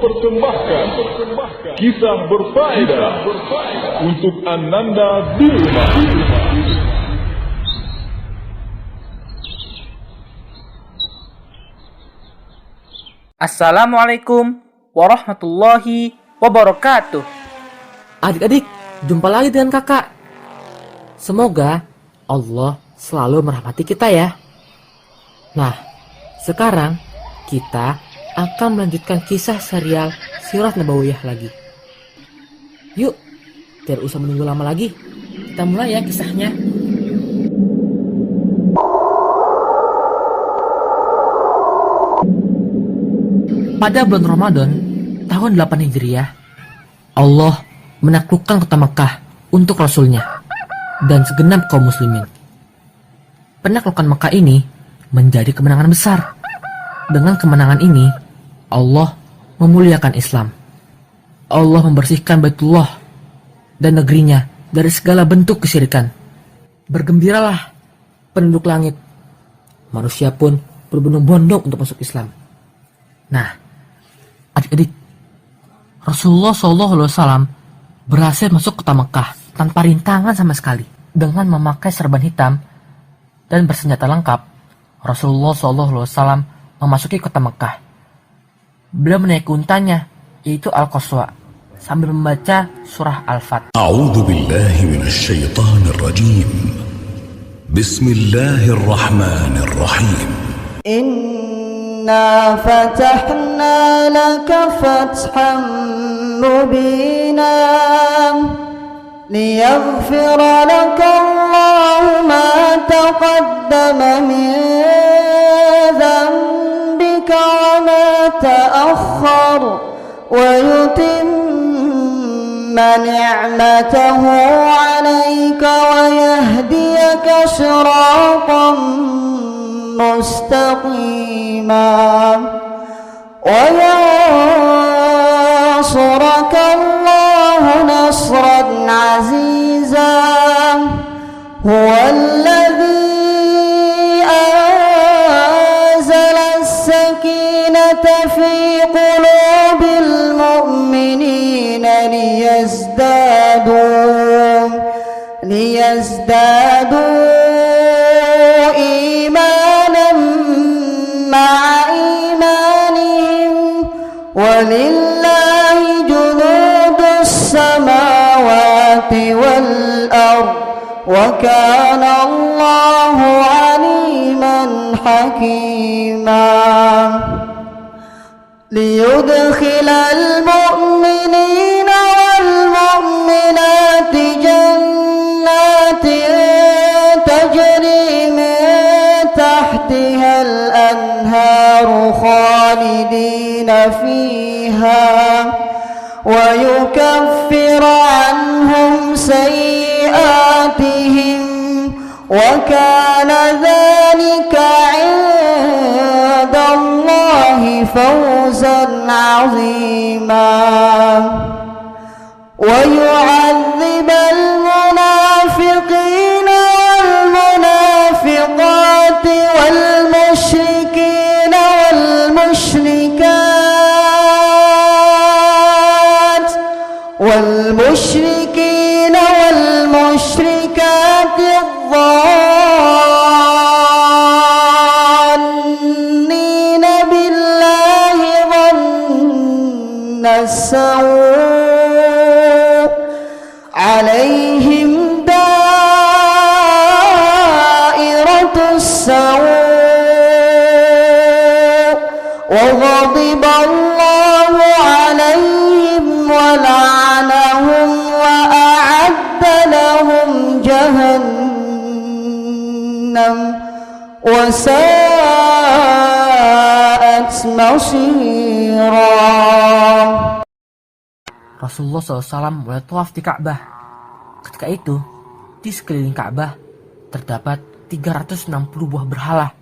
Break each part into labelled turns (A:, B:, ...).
A: mempersembahkan kisah berfaedah untuk Ananda di rumah.
B: Assalamualaikum warahmatullahi wabarakatuh.
C: Adik-adik, jumpa lagi dengan kakak. Semoga Allah selalu merahmati kita ya. Nah, sekarang kita akan melanjutkan kisah serial Sirah Nabawiyah lagi. Yuk, tidak usah menunggu lama lagi. Kita mulai ya kisahnya. Pada bulan Ramadan tahun 8 Hijriah, Allah menaklukkan kota Mekah untuk Rasulnya dan segenap kaum muslimin. Penaklukan Mekah ini menjadi kemenangan besar. Dengan kemenangan ini, Allah memuliakan Islam. Allah membersihkan Baitullah dan negerinya dari segala bentuk kesyirikan. Bergembiralah penduduk langit. Manusia pun berbondong-bondong untuk masuk Islam. Nah, adik-adik, Rasulullah SAW berhasil masuk kota Mekah tanpa rintangan sama sekali. Dengan memakai serban hitam dan bersenjata lengkap, Rasulullah SAW memasuki kota Mekah. Beliau menaiki untanya, yaitu Al-Qaswa, sambil membaca surah Al-Fat.
D: A'udzu billahi minasy syaithanir rajim. Bismillahirrahmanirrahim.
E: إنا فتحنا لك فتحا مبينا ليغفر لك الله ما تقدم من ذنبك وما تأخر ويتم نعمته عليك ويهديك صراطا مستقيما وينصرك الله نصرا عزيزا هو الذي أنزل السكينة في قلوب المؤمنين ليزدادوا ولله جنود السماوات والأرض وكان الله عليما حكيما ليدخل المؤمنين والمؤمنات جنات تجري من تحتها الأنهار خالدين فيها ويكفر عنهم سيئاتهم وكان ذلك عند الله فوزا عظيما ويعذب المنافقين والمنافقات والمشركين والمشركات الظانين بالله ظن السوء عليهم دائرة السوء وغضب الله عليهم ولعنهم وأعد لهم جهنم وساءت مصيرا.
C: Rasulullah SAW mulai tawaf di Ka'bah. Ketika itu, di sekeliling Ka'bah terdapat 360 buah berhala.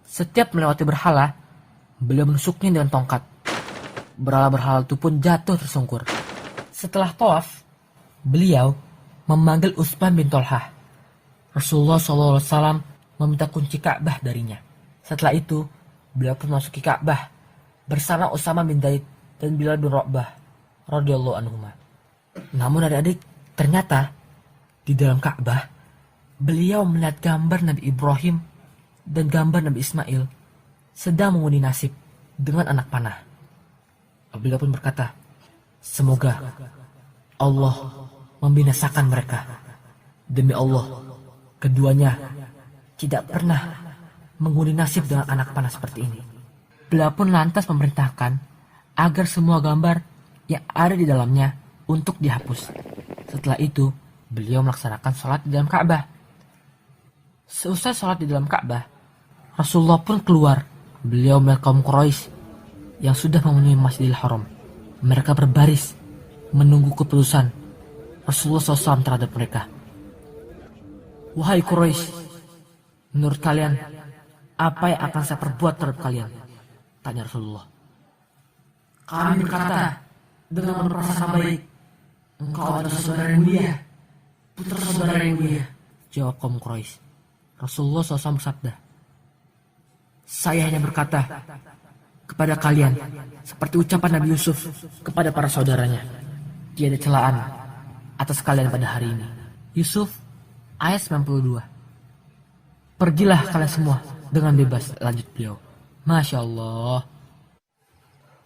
C: Setiap melewati berhala, beliau menusuknya dengan tongkat. Berhala-berhala itu pun jatuh tersungkur. Setelah tawaf, beliau memanggil Utsman bin Tolhah. Rasulullah SAW meminta kunci Ka'bah darinya. Setelah itu, beliau pun memasuki Ka'bah bersama Usama bin Zaid dan Bilal bin Rabah radhiyallahu anhuma. Namun adik-adik, ternyata di dalam Ka'bah beliau melihat gambar Nabi Ibrahim dan gambar Nabi Ismail sedang mengundi nasib dengan anak panah. Beliau pun berkata, semoga Allah membinasakan mereka. Demi Allah, keduanya tidak pernah mengundi nasib dengan anak panah seperti ini. Beliau pun lantas memerintahkan agar semua gambar yang ada di dalamnya untuk dihapus. Setelah itu, beliau melaksanakan sholat di dalam Ka'bah. Seusai sholat di dalam Ka'bah, Rasulullah pun keluar. Beliau melihat kaum Quraisy yang sudah memenuhi Masjidil Haram. Mereka berbaris menunggu keputusan Rasulullah SAW terhadap mereka. Wahai Quraisy, menurut kalian apa yang akan saya perbuat terhadap kalian? Tanya Rasulullah. Kami berkata dengan berprasangka baik, engkau adalah saudara yang mulia, putra saudara yang mulia. Jawab kaum Quraisy. Rasulullah SAW bersabda, saya hanya berkata kepada kalian seperti ucapan Nabi Yusuf kepada para saudaranya. Tiada celaan atas kalian pada hari ini. Yusuf ayat 92. Pergilah kalian semua dengan bebas, lanjut beliau. Masya Allah.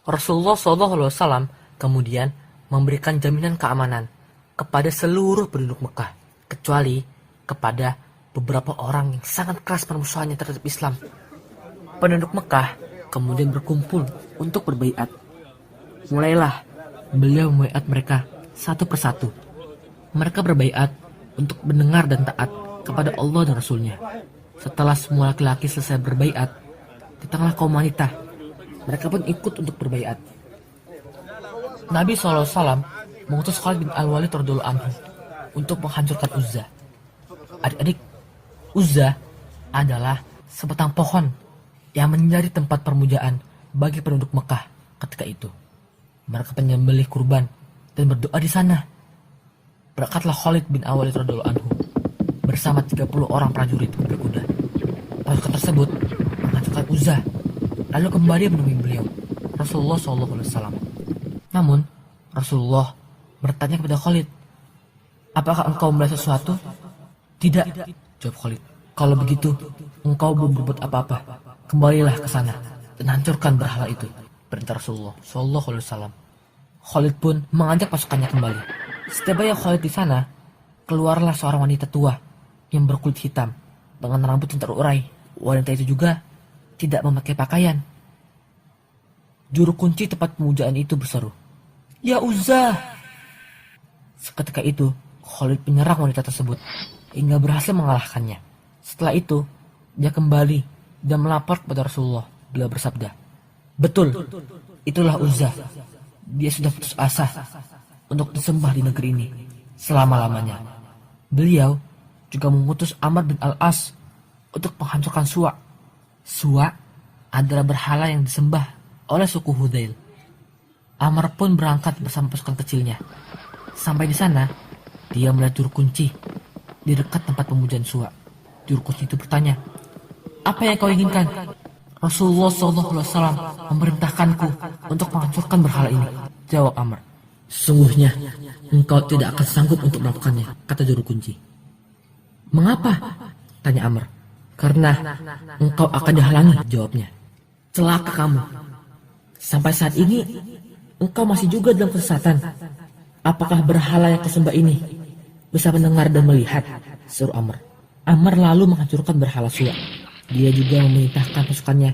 C: Rasulullah SAW kemudian memberikan jaminan keamanan kepada seluruh penduduk Mekah, kecuali kepada beberapa orang yang sangat keras permusuhannya terhadap Islam. Penduduk Mekah kemudian berkumpul untuk berbaiat. Mulailah beliau membaiat mereka satu persatu. Mereka berbaiat untuk mendengar dan taat kepada Allah dan Rasulnya. Setelah semua laki-laki selesai berbaiat, datanglah kaum wanita. Mereka pun ikut untuk berbaiat. Nabi SAW mengutus Khalid bin Al-Walid radhiyallahu anhu untuk menghancurkan Uzza. Adik-adik, Uzza adalah sebatang pohon yang menjadi tempat permujaan bagi penduduk Mekah ketika itu. Mereka menyembelih kurban dan berdoa di sana. Berangkatlah Khalid bin Al-Walid radhiyallahu anhu bersama 30 orang prajurit berkuda. Pasukan tersebut menghancurkan Uzza, lalu kembali menemui beliau, Rasulullah SAW. Namun, Rasulullah bertanya kepada Khalid, apakah engkau melihat sesuatu? Tidak, jawab Khalid. Kalau begitu, engkau belum berbuat apa-apa. Kembalilah ke sana dan hancurkan berhala itu, perintah Rasulullah SAW. Khalid pun mengajak pasukannya kembali. Setibanya Khalid di sana, keluarlah seorang wanita tua yang berkulit hitam dengan rambut yang terurai. Wanita itu juga tidak memakai pakaian. Juru kunci tempat pemujaan itu berseru, "Ya Uzza!" Seketika itu, Khalid menyerang wanita tersebut hingga berhasil mengalahkannya. Setelah itu, dia kembali dan melapor kepada Rasulullah. Beliau bersabda, "Betul, itulah Uzza. Dia sudah putus asa untuk disembah di negeri ini selama-lamanya." Beliau juga mengutus Amr bin Al-As untuk menghancurkan Suwa. Suwa adalah berhala yang disembah oleh suku Hudzail. Amr pun berangkat bersama pasukan kecilnya. Sampai di sana, dia melihat juru kunci di dekat tempat pemujaan Suwa. Juru kunci itu bertanya, "Apa yang kau inginkan?" Rasulullah SAW memerintahkanku untuk menghancurkan berhala ini, jawab Amr. Sungguhnya engkau tidak akan sanggup untuk melakukannya, kata juru kunci. Mengapa? Tanya Amr. Karena engkau akan dihalangi, jawabnya. Celaka kamu. Sampai saat ini engkau masih juga dalam kesesatan. Apakah berhala yang kau sembah ini bisa mendengar dan melihat? Seru Amr. Amr lalu menghancurkan berhala Suwa. Dia juga memerintahkan pasukannya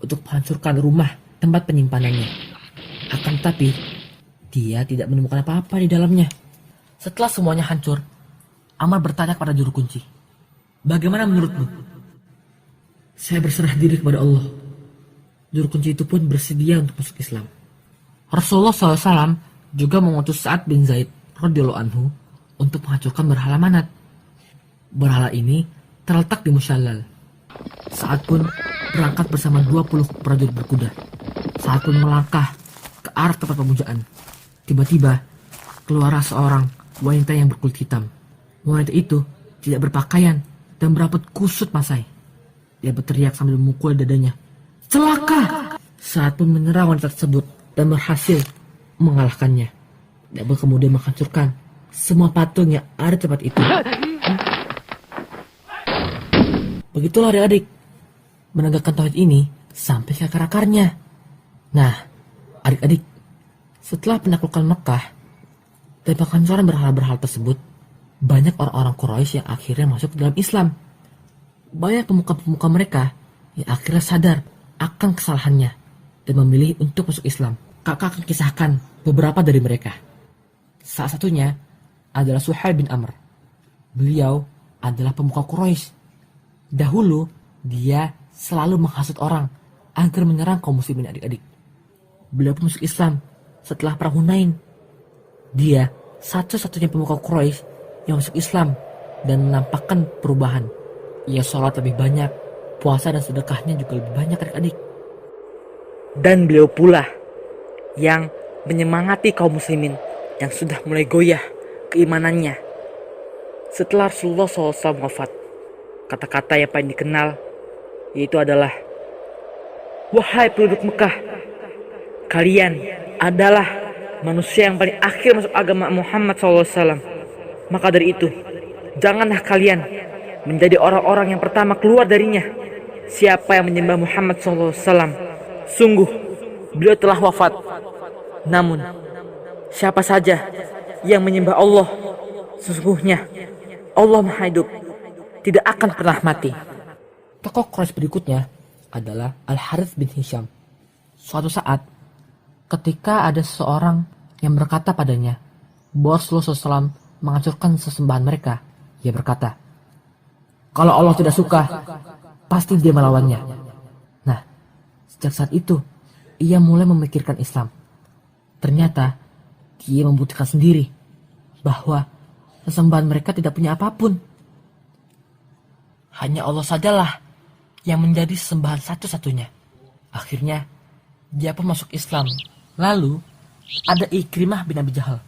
C: untuk menghancurkan rumah tempat penyimpanannya. Akan tetapi, dia tidak menemukan apa-apa di dalamnya. Setelah semuanya hancur, Amr bertanya kepada juru kunci, "Bagaimana menurutmu?" "Saya berserah diri kepada Allah." Juru kunci itu pun bersedia untuk masuk Islam. Rasulullah SAW juga mengutus Sa'ad bin Zaid radhiyallahu anhu untuk menghancurkan berhala Manat. Berhala ini terletak di Musyallal. Sa'ad pun berangkat bersama 20 prajurit berkuda. Sa'ad pun melangkah ke arah tempat pemujaan. Tiba-tiba keluarlah seorang wanita yang berkulit hitam. Wanita itu tidak berpakaian dan berambut kusut masai. Dia berteriak sambil memukul dadanya, "Celaka!" Sa'ad pun menyerang wanita tersebut dan berhasil mengalahkannya. Dan kemudian menghancurkan semua patung yang ada di tempat itu. Begitulah adik-adik, menegakkan tauhid ini sampai ke akar-akarnya. Nah, adik-adik, setelah penaklukan Mekah dan penghancuran berhala-berhala tersebut, banyak orang-orang Quraisy yang akhirnya masuk ke dalam Islam. Banyak pemuka-pemuka mereka yang akhirnya sadar akan kesalahannya dan memilih untuk masuk Islam. Kakak akan kisahkan beberapa dari mereka. Salah satunya adalah Suhail bin Amr. Beliau adalah pemuka Quraisy. Dahulu, dia selalu menghasut orang agar menyerang kaum muslimin adik-adik. Beliau pun masuk Islam setelah perang Hunain. Dia satu-satunya pemuka Quraisy yang masuk Islam dan menampakkan perubahan. Ia sholat lebih banyak, puasa dan sedekahnya juga lebih banyak adik-adik.
B: Dan beliau pula yang menyemangati kaum muslimin yang sudah mulai goyah keimanannya. Setelah Rasulullah SAW wafat, kata-kata yang paling dikenal yaitu adalah, "Wahai penduduk Mekah, kalian adalah manusia yang paling akhir masuk agama Muhammad SAW. Maka dari itu, janganlah kalian menjadi orang-orang yang pertama keluar darinya. Siapa yang menyembah Muhammad SAW, sungguh beliau telah wafat. Namun, siapa saja yang menyembah Allah, sesungguhnya Allah Maha Hidup, tidak akan pernah mati."
C: Tokoh Quraisy berikutnya adalah Al-Harits bin Hisham. Suatu saat, ketika ada seseorang yang berkata padanya bahwa Rasulullah SAW menghancurkan sesembahan mereka, ia berkata, "Kalau Allah tidak suka, pasti dia melawannya." Nah, sejak saat itu, ia mulai memikirkan Islam. Ternyata, dia membuktikan sendiri bahwa sesembahan mereka tidak punya apapun. Hanya Allah sajalah yang menjadi sesembahan satu-satunya. Akhirnya, dia pun masuk Islam. Lalu, ada Ikrimah bin Abi Jahal.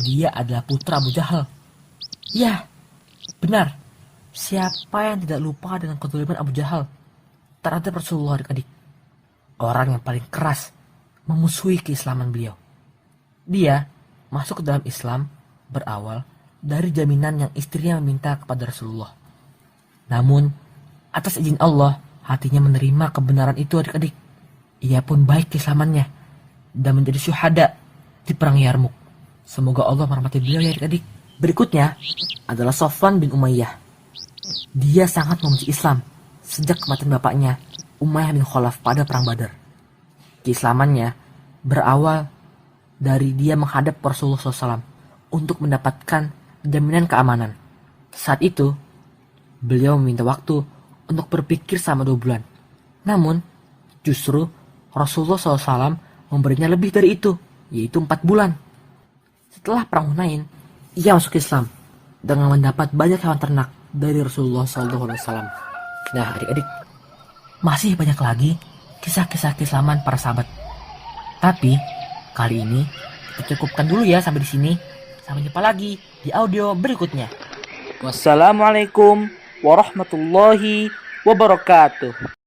C: Dia adalah putra Abu Jahal. Ya, benar. Siapa yang tidak lupa dengan kezaliman Abu Jahal terhadap Rasulullah adik-adik? Orang yang paling keras memusuhi keislaman beliau. Dia masuk ke dalam Islam berawal dari jaminan yang istrinya meminta kepada Rasulullah. Namun, atas izin Allah, hatinya menerima kebenaran itu adik-adik. Ia pun baik keislamannya dan menjadi syuhada di perang Yarmuk. Semoga Allah merahmati beliau ya adik-adik. Berikutnya adalah Safwan bin Umayyah. Dia sangat membenci Islam sejak kematian bapaknya Umayyah bin Khalaf pada perang Badar. Keislamannya berawal dari dia menghadap Rasulullah SAW untuk mendapatkan jaminan keamanan. Saat itu, beliau meminta waktu untuk berpikir selama 2 bulan. Namun, justru Rasulullah SAW memberinya lebih dari itu, yaitu 4 bulan. Setelah perang Hunain, ia masuk Islam dengan mendapat banyak hewan ternak dari Rasulullah SAW. Nah, adik-adik, masih banyak lagi kisah-kisah keislaman para sahabat. Tapi kali ini kita cukupkan dulu ya sampai di sini. Sampai jumpa lagi di audio berikutnya.
B: Wassalamualaikum warahmatullahi wabarakatuh.